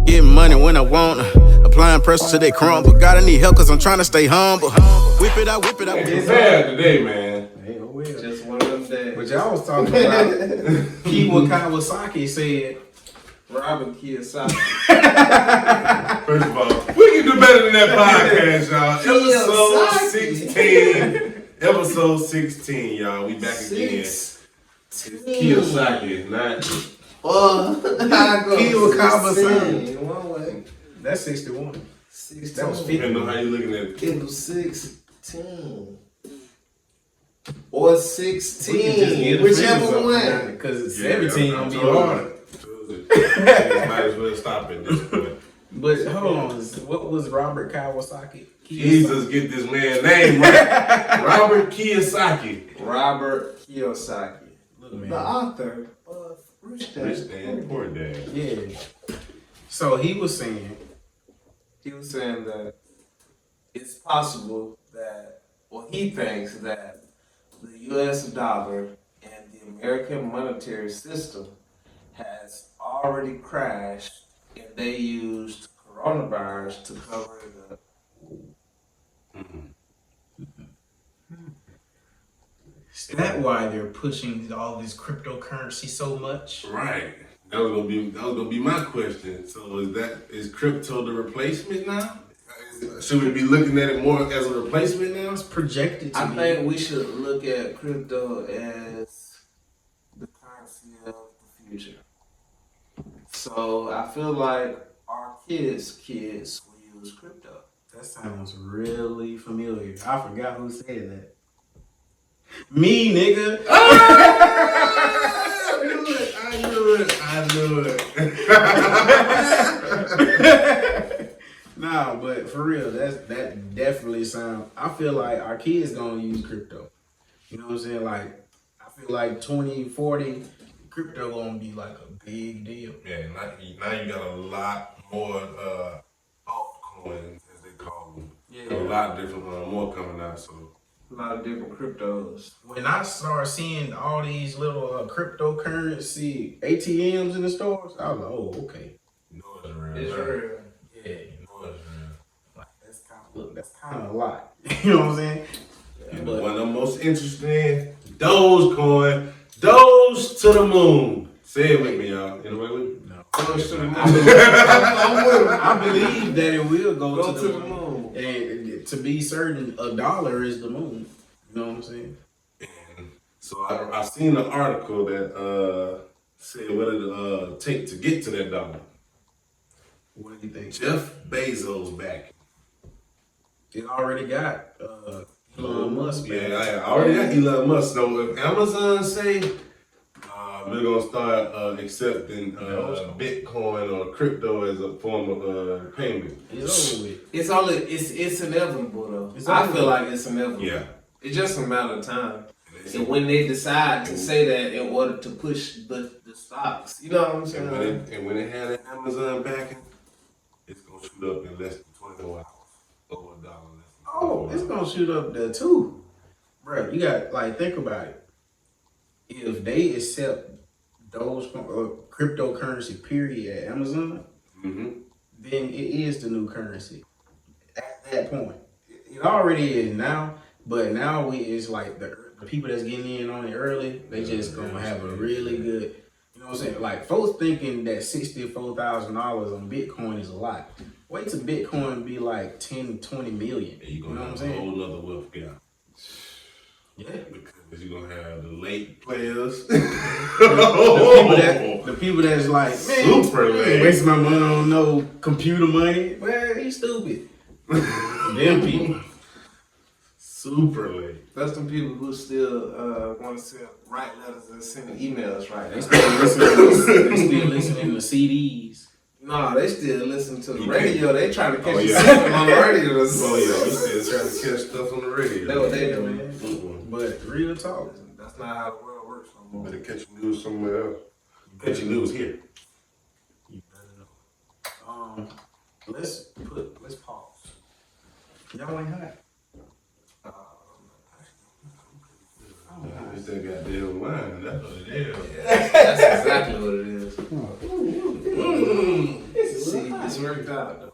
Getting money when I want applying pressure till they crumble. Gotta need help cause I'm trying to stay humble. Whip it out, whip it out. It's sad today, man. Hey, oh well. Just one of them days. But y'all was talking about Kiwa Kawasaki said Robert Kiyosaki. First of all, we can do better than that podcast, y'all. Episode 16, y'all. We back again. Kiyosaki, not Kiwa Kawasaki. One way. That's 61. 16. That was 50. depending on how you looking at it. It was 16. Or 16. Whichever one. Because it's Yeah, 17 I'm gonna be told harder. you. Might as well stop at this point. But hold on, what was Robert Kawasaki? Jesus, get this man's name right. Robert Kiyosaki. Robert Kiyosaki. Look, man. The author of Rich Dad. Rich Dad, Poor Dad. Yeah. So he was saying that it's possible that, well, he thinks that the U.S. dollar and the American monetary system has already crashed, and they used coronavirus to cover it up. is that why they're pushing all this cryptocurrency so much? Right. That was gonna be my question. So is crypto the replacement now? Should we be looking at it more as a replacement now? It's projected to I be. think we should look at crypto as the currency of the future. So I feel like our kids will use crypto. That sounds really familiar. I forgot who said that. Me, nigga. I knew it. Nah, but for real, that definitely sound. I feel like our kids gonna use crypto. You know what I'm saying? Like, I feel like 2040, crypto gonna be like a big deal. Yeah, now you got a lot more altcoins, as they call them. Yeah. A lot of different more coming out. So A lot of different cryptos. When I start seeing all these little cryptocurrency ATMs in the stores, I was like, oh, okay. you know it's real. It's right? real. Yeah. You know it's real. Like, that's kind of a lot. You know what I'm saying? And But- one of the most interesting, Dogecoin, Doge to the moon. Say it with me, y'all. Anybody with me? No. Doge to the moon. I believe that it will go to the moon. And to be certain, $1 is the moon. You know what I'm saying? And so I seen an article that said what it'll take to get to that dollar. What do you think? Jeff Bezos back. It already got Elon Musk. Yeah, I already got Elon Musk. So if Amazon say we're gonna start accepting Bitcoin or crypto as a form of payment. It's over with. It's inevitable though. It's I feel inevitable. like it's inevitable. Yeah. It's just a matter of time. And when they decide to say that in order to push the stocks, you know what I'm saying? And when it had an Amazon backing, it's gonna shoot up in less than 24 hours. Over $1 less than Oh, 24 it's hours. gonna shoot up there too. Bro, you got, like, think about it. If they accept those cryptocurrency period at Amazon, Mm-hmm. then it is the new currency. At that point. It already is now, but now it's like the people that's getting in on it early, they just gonna have a really good, you know what I'm saying? Like, folks thinking that $64,000 on Bitcoin is a lot. Wait till Bitcoin be like 10, 20 million. And You you're know gonna what I'm have a saying? whole nother wealth gap. Yeah. Because you're gonna have the late players. The people that's like, man, Super I ain't late. wasting my money on no computer money. Well, he's stupid. Them people. Super late. That's the people who still want to write letters and send emails right They now. still listening to CDs. No, they still listen to the You radio. They trying to catch Oh, you yeah. something on the radio. Oh yeah, you still trying to catch stuff on the radio. That's what they do. Mm-mm. But real talk. That's not how the world works no more. Better catch your news somewhere else. Catch your news here. You better know. Let's pause. Y'all ain't hot. It's that goddamn line. That's what it is. That's exactly what it is. It's a little hot. out though,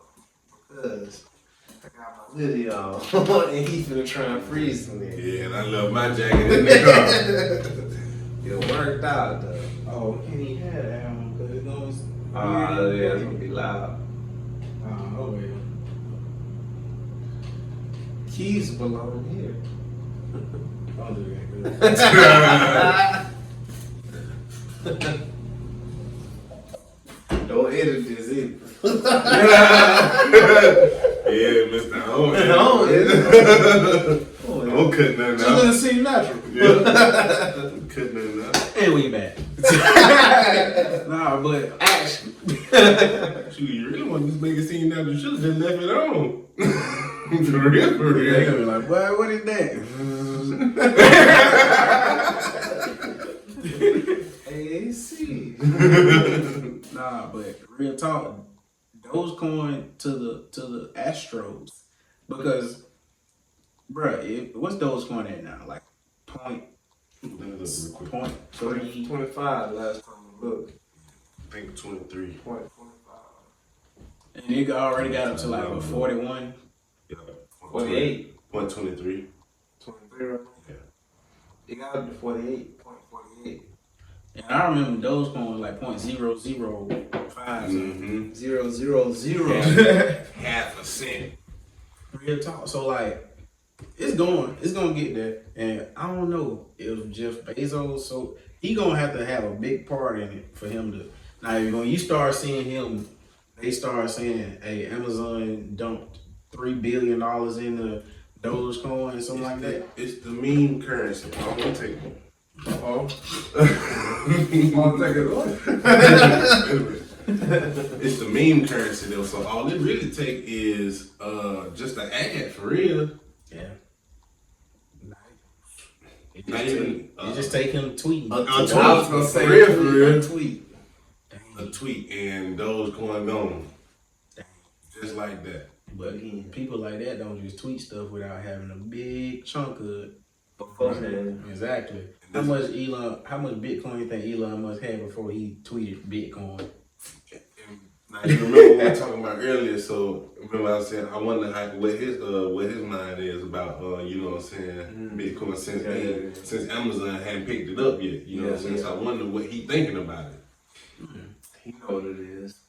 because I got my hoodie on and he finna try and freeze me. Yeah, and I love my jacket in the car. It worked out though. Oh, we can't even have that on because it's going to. Oh yeah, it's gonna be loud. Oh, well. Keys belong here. Don't do that, good. Don't edit this either. Yeah, Mr. Owen. Don't cut nothing Just out. let it seem natural. Yeah. Cut nothing out. And we back. Nah, but Action. Shoot, you really want this make it seem natural? You should have just left it on. For real, for they real. gonna be like, boy, what is that? AC. Nah, but real talk, Dogecoin to the Astros because, bruh, what's Dogecoin at now? Like point 3. 25 last time I looked. I think 23. 25. And it already got up to like what, 41. Yeah. 48. 23. 23 right now? Yeah. It got up to 48.48. And I remember Dogecoin was like .005. Mm-hmm. 0.000. Half a cent. Real talk. So like, it's gonna get there. And I don't know if Jeff Bezos, so he gonna have to have a big part in it for him to. Now when you start seeing him, they start saying, "Hey, Amazon dumped $3 billion into Dogecoin and something like that." It's the meme currency. I'm gonna take it. Oh, I'll take it off. It's the meme currency though, so all it really take is just an ad for real. yeah. It Not just, even it just take him tweeting. a I was tweet. gonna say For real, for real. tweet. A tweet and Dogecoin gone. Just like that. But people like that don't just tweet stuff without having a big chunk of it. Beforehand. Exactly. How much Bitcoin you think Elon Musk had before he tweeted Bitcoin? Now you remember what we were talking about earlier, so remember I was saying I wonder what his mind is about you know what I'm saying, Bitcoin since Amazon hadn't picked it up yet. You know what I'm saying? So I wonder what he thinking about it. He know what it is.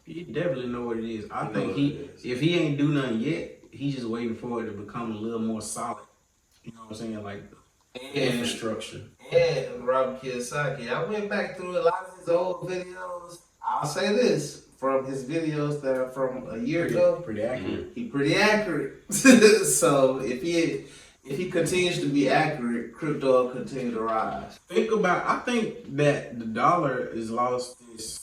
He definitely know what it is. I Know think what he, it is. if he ain't do nothing yet, he's just waiting for it to become a little more solid. You know what I'm saying? Like the infrastructure. And Robert Kiyosaki, I went back through a lot of his old videos. I'll say this, from his videos that are from a year ago, Pretty accurate. he pretty accurate. So if he continues to be accurate, crypto will continue to rise. I think that the dollar has lost its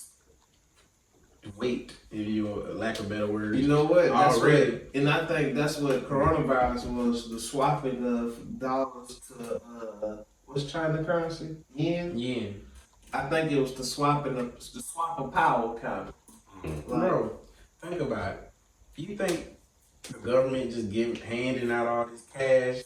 weight, if you lack of better words. You know what? That's Already. what, and I think that's what coronavirus was, the swapping of dollars to what's China currency? Yen. Yen. I think it was the swap of power kind of. Bro, think about it. If you think the government just handing out all this cash,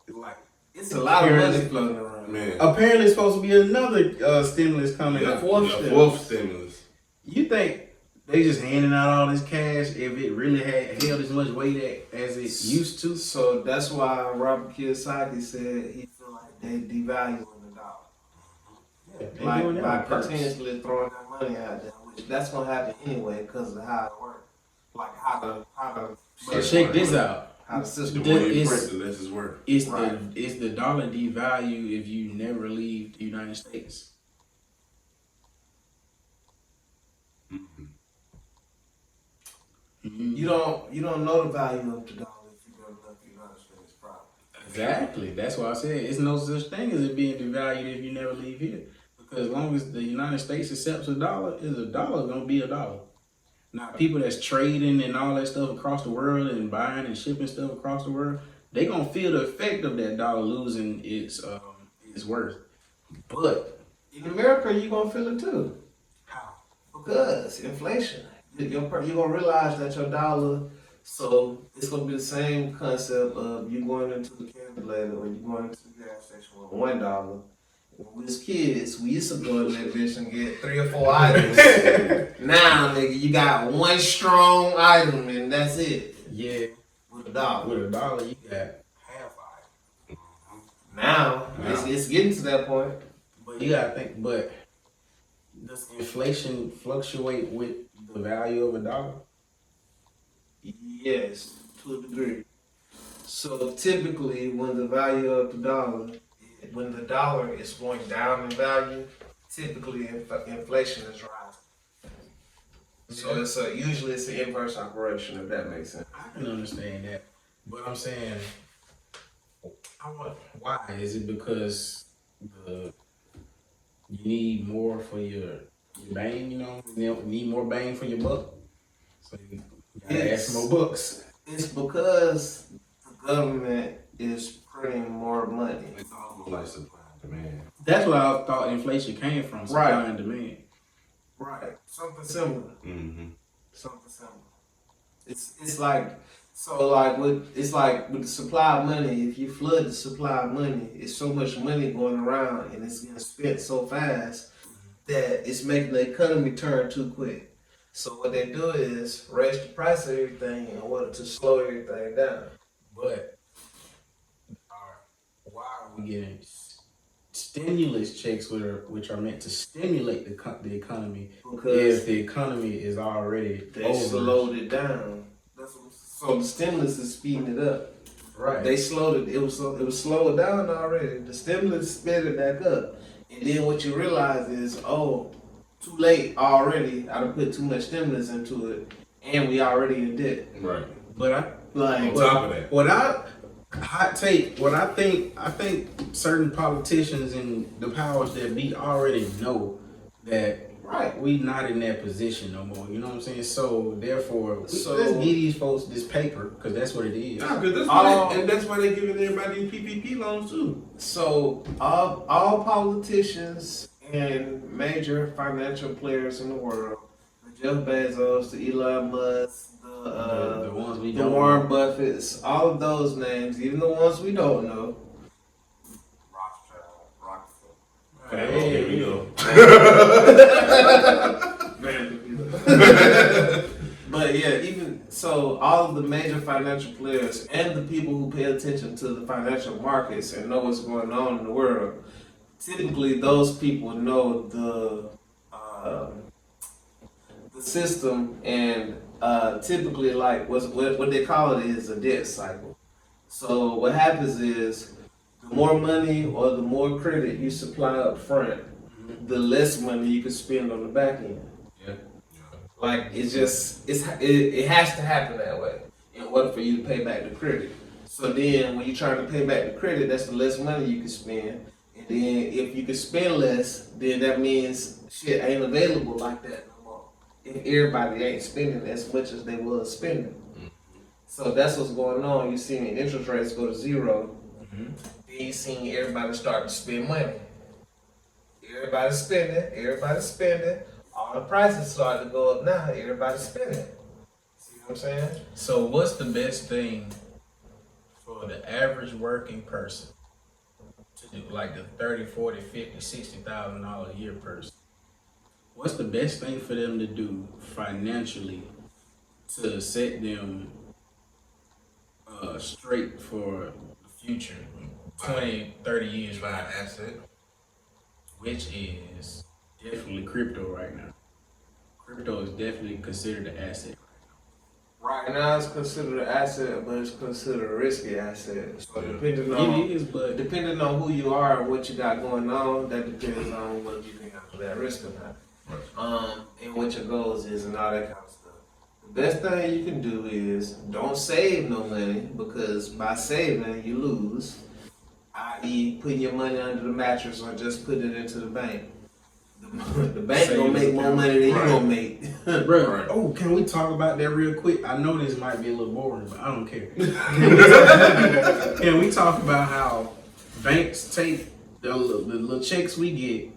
like It's a lot of money floating around. Man. apparently it's supposed to be another stimulus coming. Yeah, The fourth yeah, stimulus. fourth stimulus. You think they just handing out all this cash if it really had held as much weight as it used to? So that's why Robert Kiyosaki said he feel like they devaluing the dollar. Yeah, they Like doing that by on purpose. continuously throwing that money out there, which that's gonna happen anyway because of how it works. Like how the But check this out. how the The system more you It's- print, the less it's worth. It's Right. the dollar devalue if you never leave the United States. You don't know the value of the dollar if you never left the United States property. Exactly. That's why I said it's no such thing as it being devalued if you never leave here. Because as long as the United States accepts a dollar gonna be a dollar. Now people that's trading and all that stuff across the world and buying and shipping stuff across the world, they gonna feel the effect of that dollar losing its worth. But In America, you gonna feel it too. how? Because inflation. You're gonna realize that your dollar, so it's gonna be the same concept of you going into the calculator or you going into the gas station with $1, when we was kids, we used to go to that bitch and get 3 or 4 items. Now, nigga, you got one strong item and that's it. Yeah. With $1. With $1, you got half item. Now, it's getting to that point. But you gotta think, but does inflation fluctuate with the value of $1? Yes, to a degree. So typically, when the value of the dollar, when the dollar is going down in value, typically inflation is rising. So usually it's an inverse operation, if that makes sense. I can understand that, but I'm saying, why? Is it because you need more for your bang? You need more bang for your buck, so you gotta add some more bucks. It's because the government is printing more money. It's almost like supply and demand. That's what I thought inflation came from, supply Right. and demand. Right. Something similar. Mm-hmm. Something similar. It's like with the supply of money. If you flood the supply of money, it's so much money going around and it's getting spent so fast that it's making the economy turn too quick. So what they do is raise the price of everything in order to slow everything down. But why are we getting stimulus checks, which are meant to stimulate the economy, Because if the economy is already they over? slowed it down. So the stimulus is speeding it up. Right. They slowed it. It was slowed down already. The stimulus sped it back up, and then what you realize is, oh, too late already. I done put too much stimulus into it, and we already in debt. Right. But On top of that. I think certain politicians and the powers that be already know that we not in that position no more. You know what I'm saying? So therefore, let's give these folks this paper, because that's what it is. Nah, that's why they giving everybody PPP loans too. So all politicians and major financial players in the world, the Jeff Bezos, the Elon Musk, The ones we the don't Warren know. Buffetts, all of those names, even the ones we don't know. Rockefeller. Okay, here we go. But yeah, even so, all of the major financial players and the people who pay attention to the financial markets and know what's going on in the world, typically those people know the system, and typically like what they call it is a debt cycle. So what happens is the more money or the more credit you supply up front, the less money you can spend on the back end. Yeah. Like it has to happen that way in order for you to pay back the credit. So then when you're trying to pay back the credit, that's the less money you can spend. And then if you can spend less, then that means shit ain't available like that no more. If everybody ain't spending as much as they was spending. So that's what's going on. You're seeing interest rates go to zero. Then you're seeing everybody start to spend money. Everybody's spending. All the prices start to go up now. Everybody's spending. See what I'm saying? So what's the best thing for the average working person to do, like the 30, 40, 50, $60,000 a year person? What's the best thing for them to do financially to set them straight for the future, 20, 30 years Buy from an now? asset. Which is definitely crypto right now. Crypto is definitely considered an asset. Right now it's considered an asset, but it's considered a risky asset. So depending It is, but depending on who you are and what you got going on, that depends on whether you can handle that risk or not. And what your goals is and all that kind of stuff. The best thing you can do is don't save no money, because by saving you lose. I.e. putting your money under the mattress or just putting it into the bank. The bank gonna make more money than you gonna make. bro, oh, can we talk about that real quick? I know this might be a little boring, but I don't care. Can we talk about how banks take the little checks we get,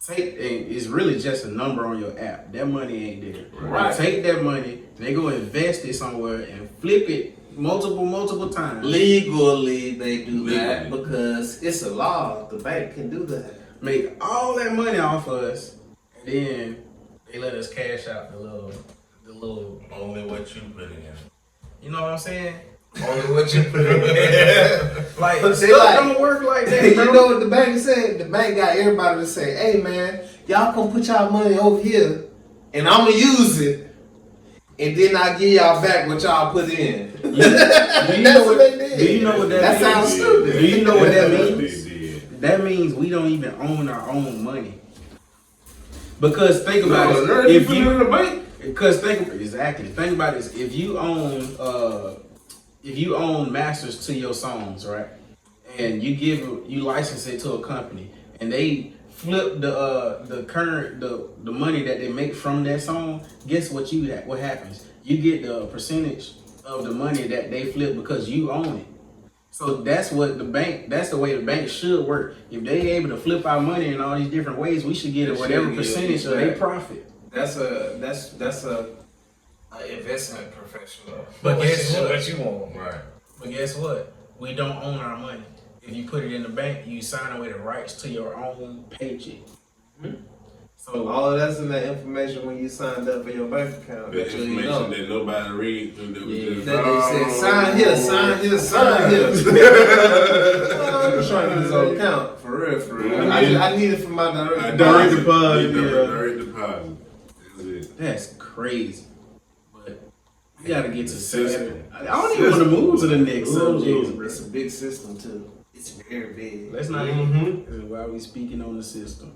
and it's really just a number on your app. That money ain't there. Right. They take that money, they go invest it somewhere and flip it multiple times. Legally, they do that because it's a law. The bank can do that. make all that money off of us, and then they let us cash out the little. Only what you put in. You know what I'm saying? Only what you put in. Like, But stuff they like- don't work like that, You bro. know what the bank said? The bank got everybody to say, "Hey man, y'all come put y'all money over here, and I'ma use it, and then I give y'all back what y'all put in." Do you That's know what they did. Do you know what that That means? sounds stupid. Do you know what that They means? did. That means we don't even own our own money. Because think about No, it. you If put it you in the bank. Because think about this. If you own masters to your songs, right, and you license it to a company, and they flip the money that they make from that song, guess what happens? You get the percentage of the money that they flip because you own it. So that's the way the bank should work. If they able to flip our money in all these different ways, we should get They whatever should get percentage of back. their profit. That's a investment professional. But guess what? What you want? Right. But guess what? We don't own our money. If you put it in the bank, you sign away the rights to your own paycheck. So All of that's in that information when you signed up for your bank account. The That you information know. that nobody reads. That was Yeah. just, That they said, sign here, sign here, sign here. I'm trying to get this on account, for real, for real. I need it for my direct Direct deposit. deposit. Direct deposit. That's it. that's crazy. But we gotta get to System. Saturday. I don't even want to move to the next subject, bro. It's a big system too. It's very big. Let's not Mhm. even while we speaking on the system.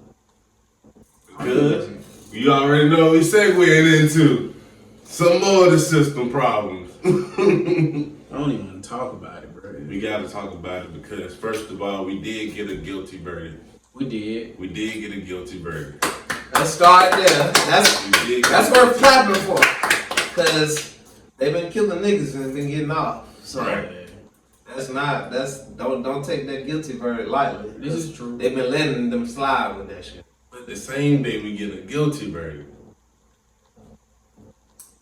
Good. You already know we segueing into some more of the system problems. I don't even want to talk about it, bro. We got to talk about it because, first of all, we did get a guilty verdict. We did. We did get a guilty verdict. Let's start there. We did get That's a- worth clapping for. Cause they've been killing niggas and been getting off. So Right. don't take that guilty verdict lightly. This is true. They've been letting them slide with that shit. But the same day we get a guilty verdict,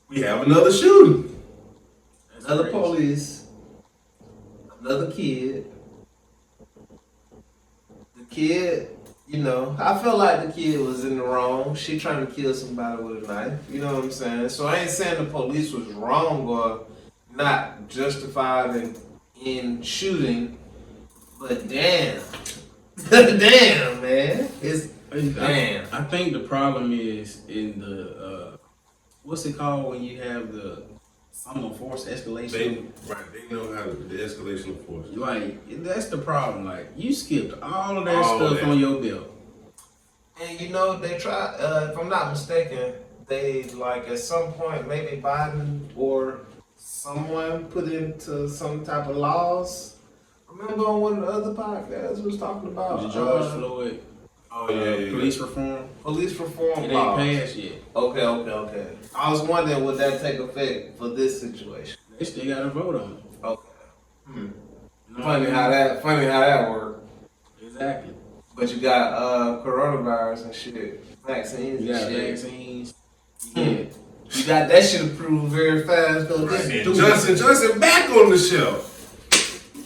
we have another shooting. That's Another crazy. police, another kid. The kid, you know, I felt like the kid was in the wrong. She trying to kill somebody with a knife. You know what I'm saying? So I ain't saying the police was wrong or not justified in shooting, but damn. Damn, man. Damn. I think the problem is in the what's it called when you have the some force escalation. They know how the escalation of force. Like that's the problem. Like you skipped all of that All stuff that. on your belt. And you know, they try, if I'm not mistaken, they like at some point, maybe Biden or someone put into some type of laws. Remember on one of the other podcasts was talking about The George Floyd Oh yeah. police reform. police reform It laws. ain't passed yet. Okay. I was wondering would that take effect for this situation? They still got to vote on it. Okay. You know what Funny I how that worked. mean? Exactly. But you got coronavirus and shit, vaccines You and got shit. vaccines. Yeah. You got that shit approved very fast. Though. Right. This And Johnson back on the shelf.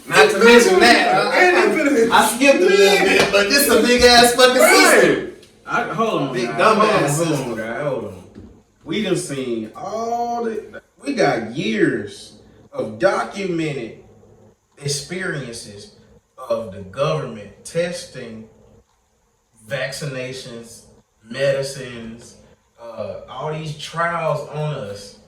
Not to mention that, I skipped a little bit, but this a big ass fucking system. Hold on, Big guys. dumbass Hold system. on, guys. Hold on. We done seen all the. We got years of documented experiences of the government testing vaccinations, medicines, all these trials on us.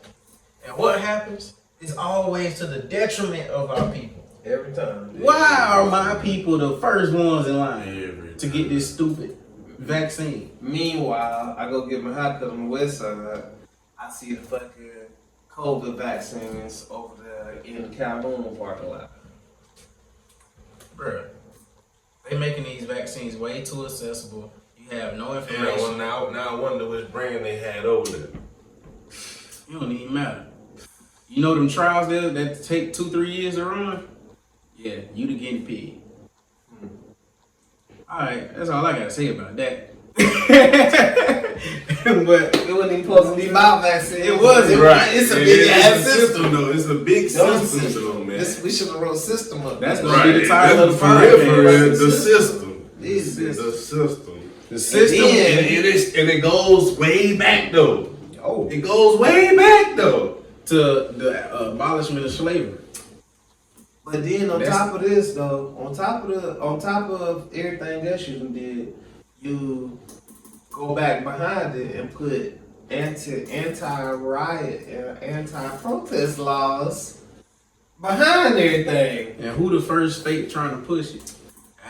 And what happens? It's always to the detriment of our people. Every time. Why are my people the first ones in line Every to get this stupid vaccine? Meanwhile, I go get my haircut on the west side. I see the fucking COVID vaccines over there in the Calhoun parking lot. Bruh, they making these vaccines way too accessible. You have no Yeah, information. well, now I wonder which brand they had over there. It don't even matter. You know them trials there that take 2-3 years to run? Yeah, you the guinea pig. Alright, that's all I gotta say about that. But It wasn't even supposed to be my vaccine. It wasn't. It's a big ass It's a system. though. It's a big system though, man. We should have wrote system up. That's there. gonna be the title of the For real, podcast. the system. It's The just, system. The system. And it goes way back though. Oh, It goes way back though. to the abolishment of slavery. but then on That's- top of this though, on top of everything else you done did, you go back behind it and put anti-riot and anti-protest laws behind everything. And who the first state trying to push it?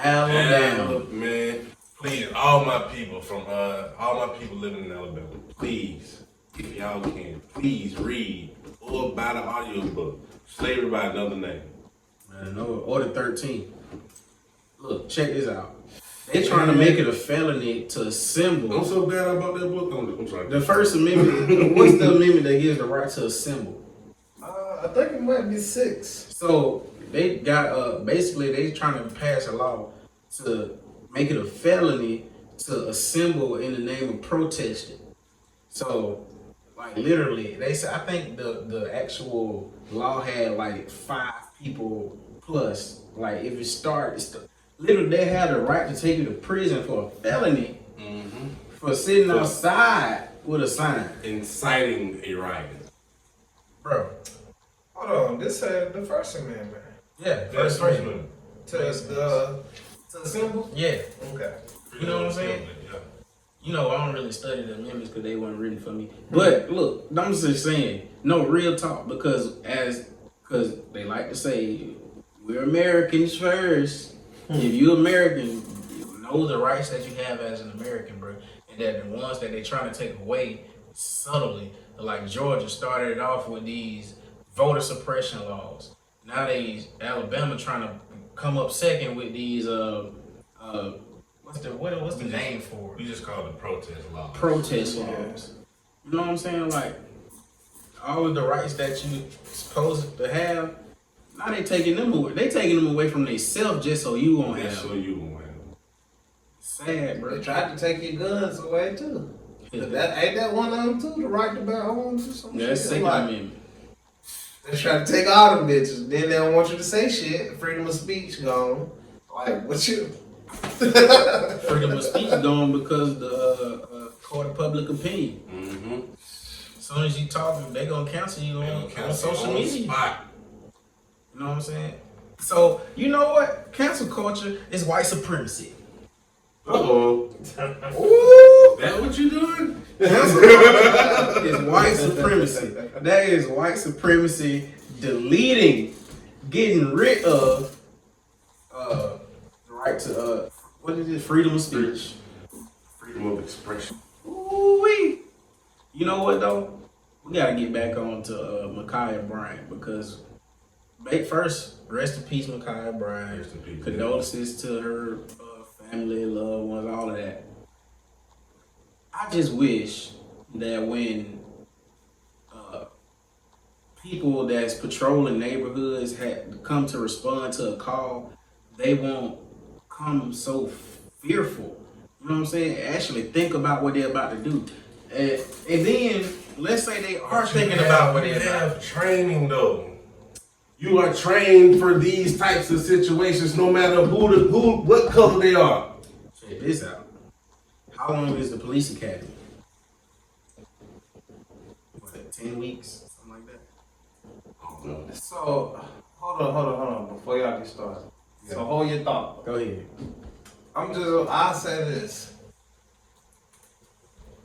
Alabama. Man, please, all my people living in Alabama, please, if y'all can, please read or buy the audiobook, Slavery by Another Name. Man, no, Order 13. Look, check this out. They trying to make it a felony to assemble. I'm so bad about that book. I'm trying to. The First Amendment, what's the amendment that gives the right to assemble? I think it might be 6. So they got basically they trying to pass a law to make it a felony to assemble in the name of protesting. So like literally they said, I think the actual law had like 5 people plus. Like if it starts, literally they had the right to take you to prison for a felony for sitting outside with a sign. Inciting a riot. Bro. Hold on, this said the First Amendment. Yeah, That's first first one. one. To the symbol. Yeah. Okay. You know what I'm saying? Yeah. You know, I don't really study the amendments because they weren't written for me. But look, I'm just saying, no, real talk, because they like to say, we're Americans first. If you're American, you know the rights that you have as an American, bro. And that the ones that they're trying to take away subtly, like Georgia started it off with these voter suppression laws. Now Alabama trying to come up second with these what's the name for it? We just call it protest law. Protest laws. You know what I'm saying? Like all of the rights that you supposed to have, now they taking them away. They taking them away from themselves just so you won't have That's so them. you won't have them. Sad, bro. They tried to take your guns away too. But that ain't that one of them too, the right to bear arms or something. Yeah, that's Second Amendment. They try to take all them bitches. Then they don't want you to say shit. Freedom of speech gone. Like what you? Freedom of speech gone because the court of public opinion. Mm-hmm. As soon as you talk, they gonna cancel you on social media. Spot. You know what I'm saying? So you know what? Cancel culture is white supremacy. Uh-oh. Ooh, That what you doing? cancel culture is white supremacy. That is white supremacy deleting, getting rid of the right to what is it? Freedom of speech. Freedom of expression. Ooh-wee. You know what though? We gotta get back on to Ma'Khia Bryant because first, rest in peace, Ma'Khia Bryant. Rest in peace. Condolences to her family, loved ones, all of that. I just wish that when people that's patrolling neighborhoods had come to respond to a call, they won't come so fearful. You know what I'm saying? Actually think about what they're about to do. And then, let's say they are thinking about what they're about to do. have training though. You are trained for these types of situations, no matter what color they are. Check this out. How long is the police academy? What, 10 weeks? Something like that? Oh, no. So hold on before y'all get started. So hold your thought. Go ahead. I'll say this.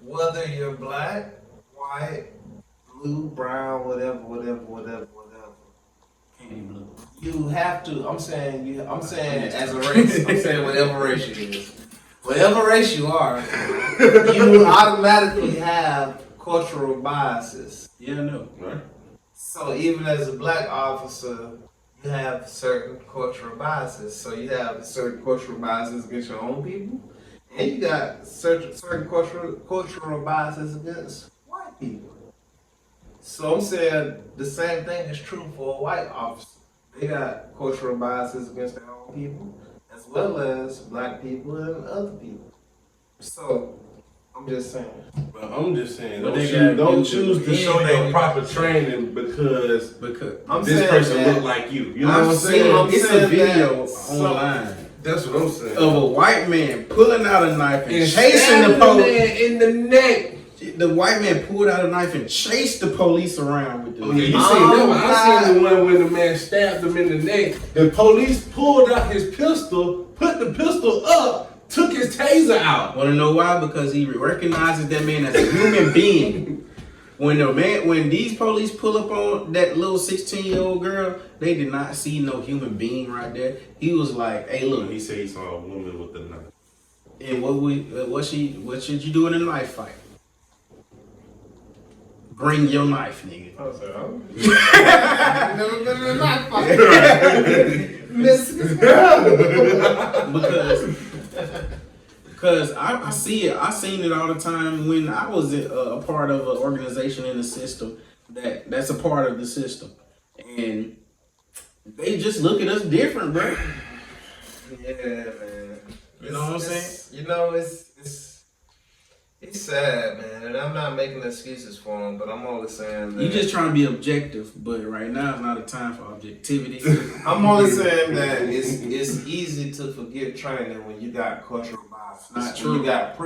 Whether you're black, white, blue, brown, whatever. Candy blue. You have to. I'm saying as a race. I'm saying whatever race you is. Whatever race you are, you automatically have cultural biases. Yeah, I know. Right? So even as a black officer, you have certain cultural biases. So you have certain cultural biases against your own people, and you got certain cultural biases against white people. So I'm saying the same thing is true for a white officer. They got cultural biases against their own people, as well as black people and other people. So I'm just saying. But I'm just saying, But don't choose to show your proper training because Because I'm this saying person that- look like you. You know what I'm saying? I'm it's a saying video that online. That's what I'm saying. of a white man pulling out a knife and chasing the stabbing police. man in the neck. The white man pulled out a knife and chased the police around with the Oh, yeah, you knife. seen that one. God. I seen the one when the man stabbed him in the neck. The police pulled out his pistol, put the pistol up, took his taser out. Want to know why? Because he recognizes that man as a human being. When these police pull up on that little 16-year-old girl, they did not see no human being right there. He was like, "Hey, look." He said he saw a woman with a knife. And what should you do in a knife fight? Bring your knife, nigga. I was like, oh. Never been in a knife fight. Because I see it. I seen it all the time when I was a part of an organization in the system that's a part of the system, and they just look at us different, bro. Yeah, man. You know what I'm saying? You know, it's sad, man, and I'm not making excuses for them, but I'm only saying that You just trying to be objective, but right now is not a time for objectivity. I'm only saying that it's easy to forget training when you got cultural biases. Not When true. you got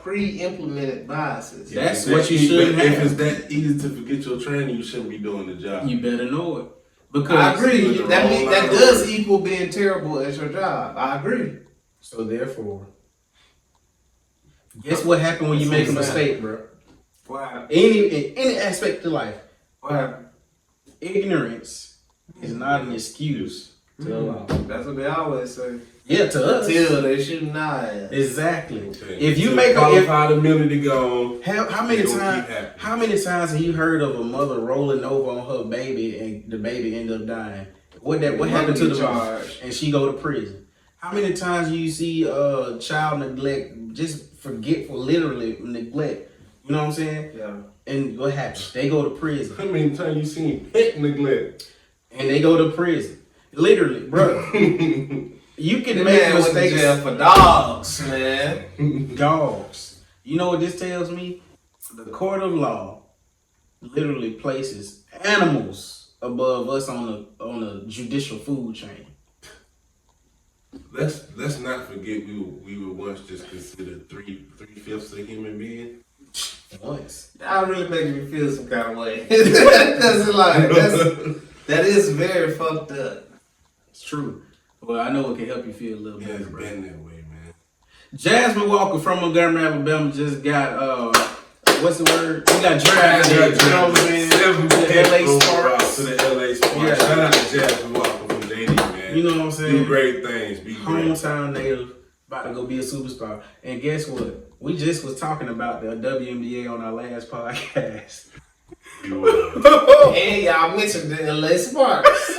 pre-implemented biases. That's what you shouldn't If have. it's that easy to forget your training, you shouldn't be doing the job. You better know it. Because I agree. With the That wrong line of does work. equal being terrible at your job. I agree. So therefore, guess what happened when you make a mistake, bro? Wow. In any aspect of life, Wow. ignorance is not an excuse to the law. That's what they always say. Yeah, to us. Until they shoot an eye. Exactly. Okay. If you So make a qualified immunity gone. how many It's gonna times keep happening. how many times have you heard of a mother rolling over on her baby and the baby end up dying? What happened to the mother? charge? And she go to prison. How many times do you see child neglect, just forgetful, literally neglect? You know what I'm saying? Yeah. And what happens? They go to prison. How many times you seen pet neglect? And they go to prison. Literally, bro. You can That make man went to mistakes. jail for dogs, man. Dogs. You know what this tells me? The court of law literally places animals above us on a judicial food chain. Let's not forget we were once just considered three-fifths a human being. Once. Y'all really making me feel some kind of way. That is very fucked up. It's true. Well, I know it can help you feel a little Yeah, better, it's bro. been that way, man. Jasmine Walker from Montgomery, Alabama just got what's the word? He got drafted. You know what I'm saying? To the LA Sparks. To the LA Sparks. Yeah. Shout out to Jasmine Walker from JD, man. You know what I'm saying? Do great things. Be great. Hometown native, about to go be a superstar. And guess what? We just was talking about the WNBA on our last podcast. And y'all mentioned the LA Sparks.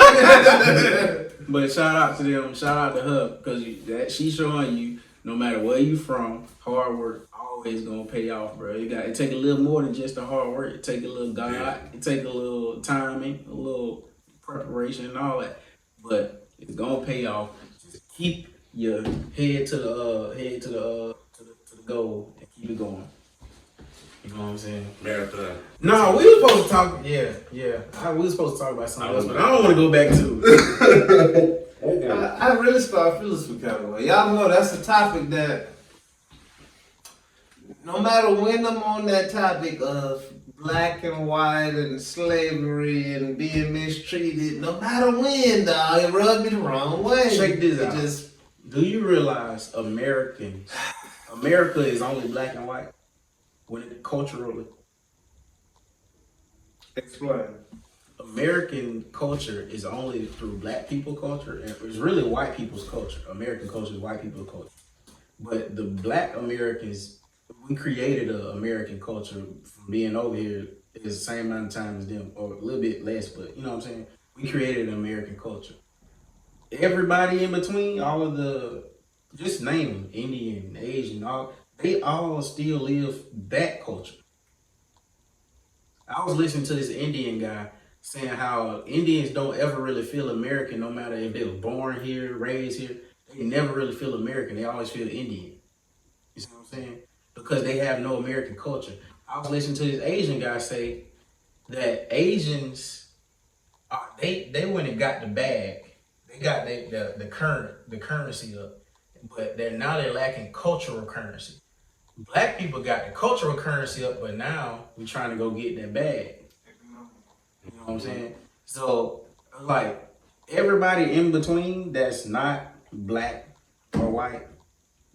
But shout out to them, shout out to her, because she's showing you, no matter where you from, hard work always gonna pay off, bro. It take a little more than just the hard work. It take a little God, it take a little timing, a little preparation and all that. But it's gonna pay off. Just keep your head to the goal and keep it going. You know what I'm saying? Marathon. No, we were supposed to talk. Yeah. We were supposed to talk about something else, but I don't want to go back to it. I really start feeling some kind of way. Y'all know that's a topic that, no matter when I'm on that topic of black and white and slavery and being mistreated, no matter when, dog, it rubbed me the wrong way. Check this It out. just, Do you realize America is only black and white when it culturally? explain. American culture is only through black people culture, and it's really white people's culture. American culture is white people's culture. But the black Americans, we created an American culture from being over here is the same amount of time as them, or a little bit less, but you know what I'm saying? We created an American culture. Everybody in between, all of the, just name them, Indian, Asian, they all still live that culture. I was listening to this Indian guy saying how Indians don't ever really feel American, no matter if they were born here, raised here. They never really feel American. They always feel Indian. You see what I'm saying? Because they have no American culture. I was listening to this Asian guy say that Asians, they went and got the bag. they got the currency up, but they're lacking cultural currency. Black people got the cultural currency up, but now we trying to go get that bag. You know what I'm saying? So like everybody in between that's not black or white,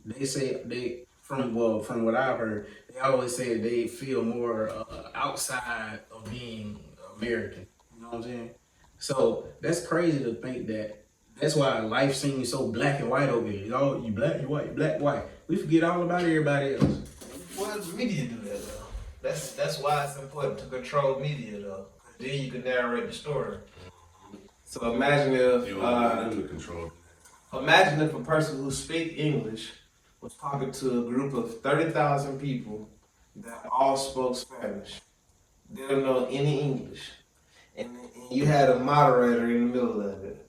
they say from what I've heard, they always say they feel more outside of being American. You know what I'm saying? So that's crazy to think that. That's why life seems so black and white over here. You black, you white, you black, white. We forget all about everybody else. Why does media do that though? That's why it's important to control media though. Then you can narrate the story. So imagine if a person who speaks English was talking to a group of 30,000 people that all spoke Spanish. They don't know any English. And you had a moderator in the middle of it.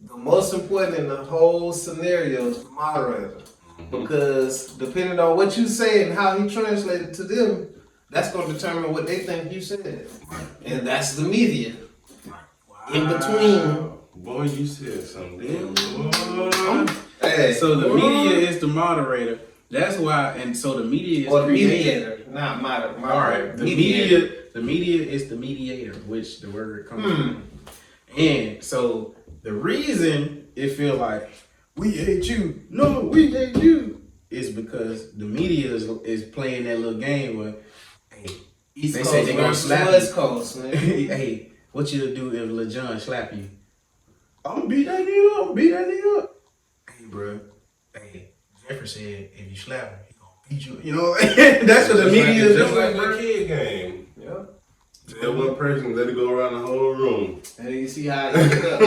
The most important in the whole scenario is the moderator. Because depending on what you say and how he translated to them, that's going to determine what they think you said. And that's the media. In between. Boy, you said something. Hey, So the media is the moderator. That's why, and so the media is or the created. mediator, not moderator. All right, the media is the mediator, which the word comes from. And so the reason it feel like we hate you, no, we hate you, is because the media is playing that little game where, hey, East they Coast say they gonna versus slap West you. Coast, man. Hey, what you do if Lil Jon slap you? I'm gonna beat that nigga up. Hey, bro. Hey, Jeffrey said if you slap him, he gonna beat you. You know, that's what the media is Just like doing. the kid game. Yeah. Tell one person, let it go around the whole room. And you see how it ended up.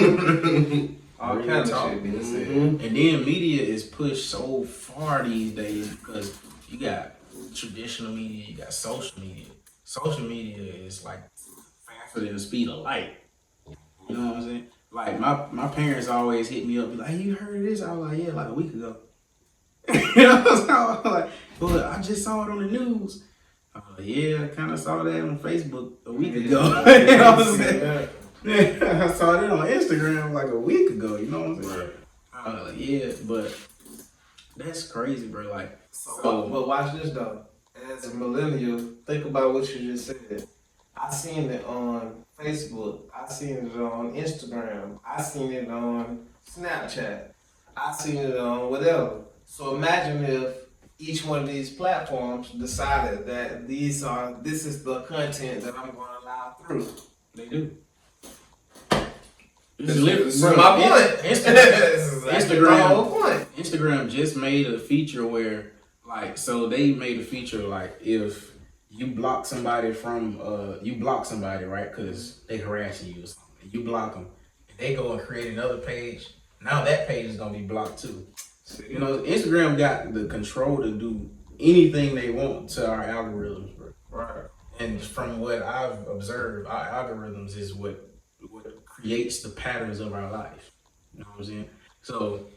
All Real kinds talk. of shit being said. And then media is pushed so far these days because you got traditional media, you got social media. Social media is like faster than the speed of light. You know what I'm saying? Like my parents always hit me up, be like, "Hey, you heard of this?" I was like, "Yeah, like a week ago." You know what I'm saying? I was like, "But I just saw it on the news." I was like, "Yeah, I kind of saw that on Facebook a week ago." You know what I'm saying? I saw it on Instagram like a week ago. You know what I'm saying? Right. I was like, yeah, but that's crazy, bro. Like, But watch this though. As a millennial, think about what you just said. I seen it on Facebook. I seen it on Instagram. I seen it on Snapchat. I seen it on whatever. So imagine if each one of these platforms decided that this is the content that I'm going to allow through. they do. That's Bro, my point. Instagram, the whole point. Instagram just made a feature where, like, so they made a feature like if you block somebody right, because they harassing you or something, you block them, and they go and create another page. Now that page is gonna be blocked too. You know, Instagram got the control to do anything they want to our algorithms, bro. Right. And from what I've observed, our algorithms is what creates the patterns of our life. You know what I'm saying? So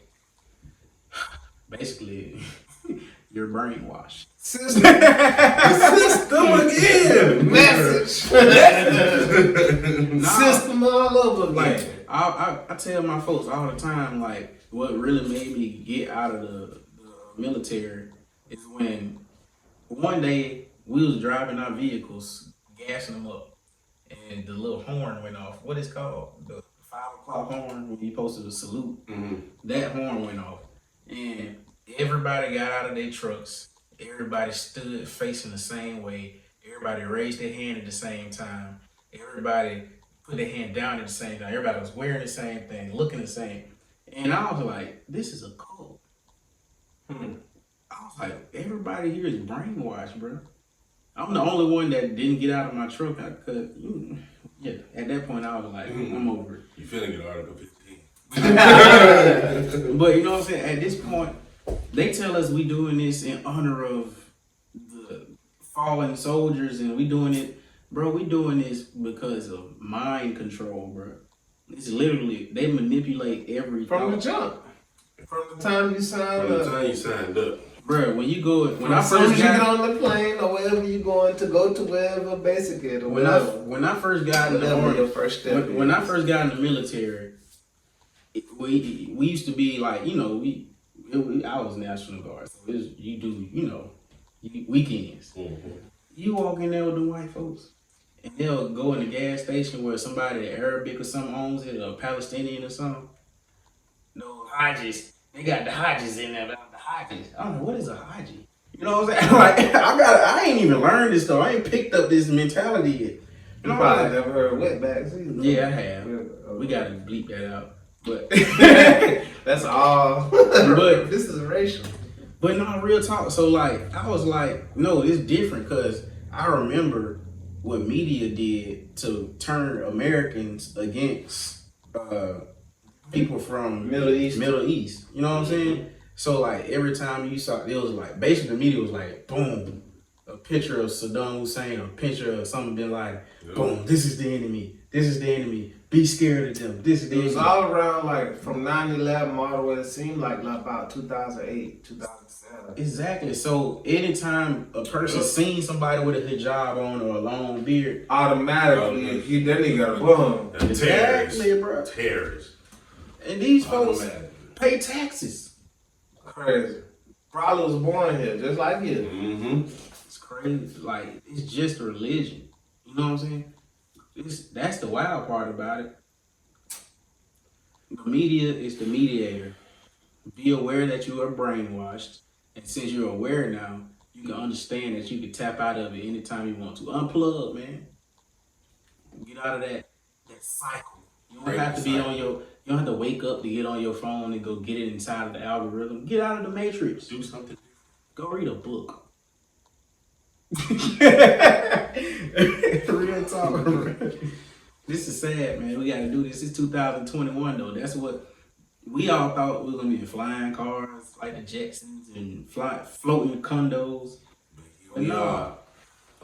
basically, you're brainwashed. System again. Message. System all over Like again. I tell my folks all the time, like what really made me get out of the military is when one day we was driving our vehicles, gassing them up, and the little horn went off. What is called the 5 o'clock horn when you posted a salute. That horn went off, and everybody got out of their trucks. Everybody stood facing the same way. Everybody raised their hand at the same time. Everybody put their hand down at the same time. Everybody was wearing the same thing, looking the same. And I was like, this is a cult. I was like, everybody here is brainwashed, bro. I'm the only one that didn't get out of my truck because, yeah, at that point I was like, I'm over it. You finna get Article 15. But you know what I'm saying? At this point, they tell us we doing this in honor of the fallen soldiers, and we doing it, bro. We doing this because of mind control, bro. It's literally they manipulate every From the thought. jump. From the time you signed By the up. time you signed up. Bro, when you go, when I As soon first as you get got, on the plane or wherever you going to go to wherever basic it or when I first got in the whatever army, your first step when I is. first got in the military, we used to be like, you know, I was National Guard, so it was, you do, you know, weekends. Mm-hmm. You walk in there with the white folks, and they'll go in the gas station where somebody Arabic or something owns it, or Palestinian or something. No Hodges. They got the Hodges in there, the Hodges. I don't know, what is a Haji? You know what I'm saying? Like, I ain't even learned this though. I ain't picked up this mentality yet. You know, probably like, never heard of wetbacks either. yeah, I have. We gotta bleep that out. But that's all. But this is racial. But no, real talk. So like, I was like, no, it's different because I remember what media did to turn Americans against people from Middle East. You know what I'm saying? So like every time you saw, it was like basically the media was like, boom, a picture of Saddam Hussein, or a picture of something been like, boom, this is the enemy. This is the enemy. Be scared of them. This is the It was enemy. all around like from 9/11 all the way. It seemed like about 2008, 2007. Exactly. So anytime a person seen somebody with a hijab on or a long beard, Automatically, that nigga got a bum. exactly, bro. Terrorists. And these folks Automatically. pay taxes. Crazy. Probably was born here, just like you. Mm-hmm. It's crazy. Like, it's just a religion. You know what I'm saying? That's the wild part about it. The media is the mediator. Be aware that you are brainwashed. And since you're aware now, you can understand that you can tap out of it anytime you want to. Unplug, man. Get out of that cycle. You don't have to be on your, you don't have to wake up to get on your phone and go get it inside of the algorithm. Get out of the matrix. Do something. Go read a book. Real talk. This is sad, man. We gotta do this. It's 2021 though. That's what we all thought we were gonna be in flying cars like the Jetsons and floating condos. We No. are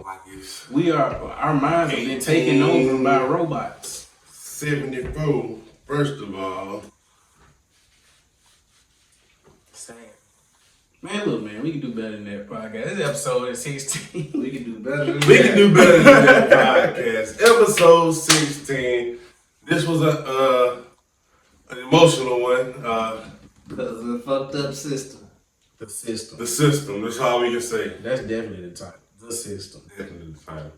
like it's Our minds have been taken over by robots. 74. First of all, Sad. Man, look, man, we can do better than that podcast. This episode is 16. We can do better than we can do better than that podcast. Episode 16. This was an emotional one. because of the fucked up system. The system. The system. That's all we can say. That's definitely the title. The system. Definitely the time.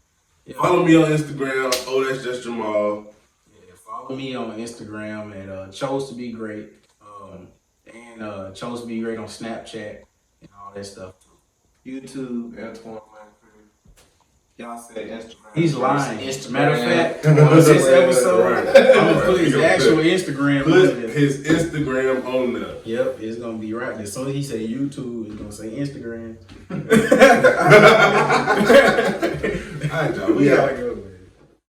Yeah. Follow me on Instagram. Oh, that's just Jamal. Yeah, follow me on Instagram at Chose to Be Great. And Chose to Be Great on Snapchat and all that stuff too. YouTube, Antoine Manfred. Y'all said Instagram. He's lying. Instagram. Matter of fact, on this episode, Right. I'm gonna put his actual Instagram on Put there. his Instagram on there. Yep, it's gonna be right there. As soon as he say YouTube, it's gonna say Instagram. All right, y'all. We We out. gotta go.